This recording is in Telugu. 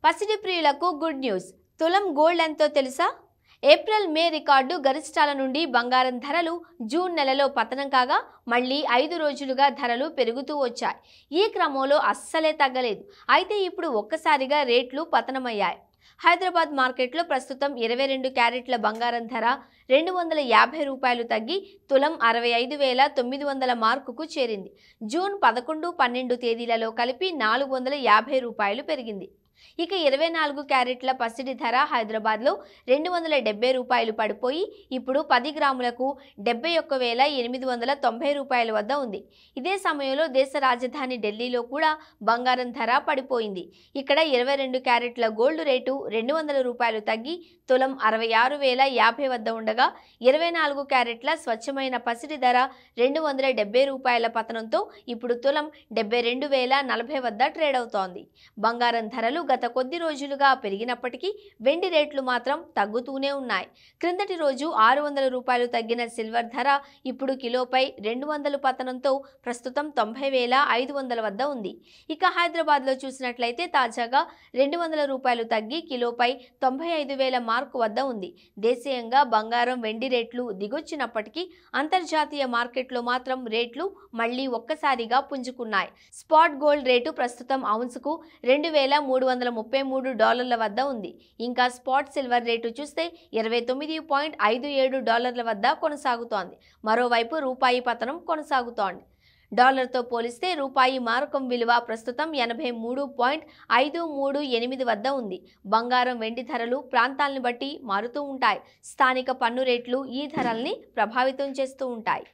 పసిడి ప్రియులకు గుడ్ న్యూస్. తులం గోల్డ్ ఎంతో తెలుసా? ఏప్రిల్ మే రికార్డు గరిష్టాల నుండి బంగారం ధరలు జూన్ నెలలో పతనం కాగా మళ్ళీ 5 రోజులుగా ధరలు పెరుగుతూ వచ్చాయి. ఈ క్రమంలో అస్సలే తగ్గలేదు. అయితే ఇప్పుడు ఒక్కసారిగా రేట్లు పతనమయ్యాయి. హైదరాబాద్ మార్కెట్లో ప్రస్తుతం 22 క్యారెట్ల బంగారం ధర 250 రూపాయలు తగ్గి తులం 65,900 మార్కుకు చేరింది. జూన్ 11, 12 తేదీలలో కలిపి 450 రూపాయలు పెరిగింది. ఇక 24 క్యారెట్ల పసిడి ధర హైదరాబాద్లో 270 రూపాయలు పడిపోయి ఇప్పుడు 10 గ్రాములకు 71,890 రూపాయల వద్ద ఉంది. ఇదే సమయంలో దేశ రాజధాని ఢిల్లీలో కూడా బంగారం ధర పడిపోయింది. ఇక్కడ 22 క్యారెట్ల గోల్డ్ రేటు 200 రూపాయలు తగ్గి తులం 66,050 వద్ద ఉండగా 24 క్యారెట్ల స్వచ్ఛమైన పసిడి ధర 270 రూపాయల పతనంతో ఇప్పుడు తులం 72,040 వద్ద ట్రేడ్ అవుతోంది. బంగారం ధరలు గత కొద్ది రోజులుగా పెరిగినప్పటికీ వెండి రేట్లు మాత్రం తగ్గుతూనే ఉన్నాయి. క్రిందటి రోజు 600 రూపాయలు తగ్గిన సిల్వర్ ధర ఇప్పుడు కిలోపై 200 పతనంతో ప్రస్తుతం 90,500 వద్ద ఉంది. ఇక హైదరాబాద్లో చూసినట్లయితే తాజాగా 200 రూపాయలు తగ్గి కిలోపై 95,000 మార్కు వద్ద ఉంది. దేశీయంగా బంగారం వెండి రేట్లు దిగొచ్చినప్పటికీ అంతర్జాతీయ మార్కెట్లో మాత్రం రేట్లు మళ్లీ ఒక్కసారిగా పుంజుకున్నాయి. స్పాట్ గోల్డ్ రేటు ప్రస్తుతం ఔన్సుకు $2,333 వద్ద ఉంది. ఇంకా స్పాట్ సిల్వర్ రేటు చూస్తే $29.57 వద్ద కొనసాగుతోంది. మరోవైపు రూపాయి పతనం కొనసాగుతోంది. డాలర్తో పోలిస్తే రూపాయి మారకం విలువ ప్రస్తుతం 83.538 వద్ద ఉంది. బంగారం వెండి ధరలు ప్రాంతాలను బట్టి మారుతూ ఉంటాయి. స్థానిక పన్ను రేట్లు ఈ ధరల్ని ప్రభావితం చేస్తూ ఉంటాయి.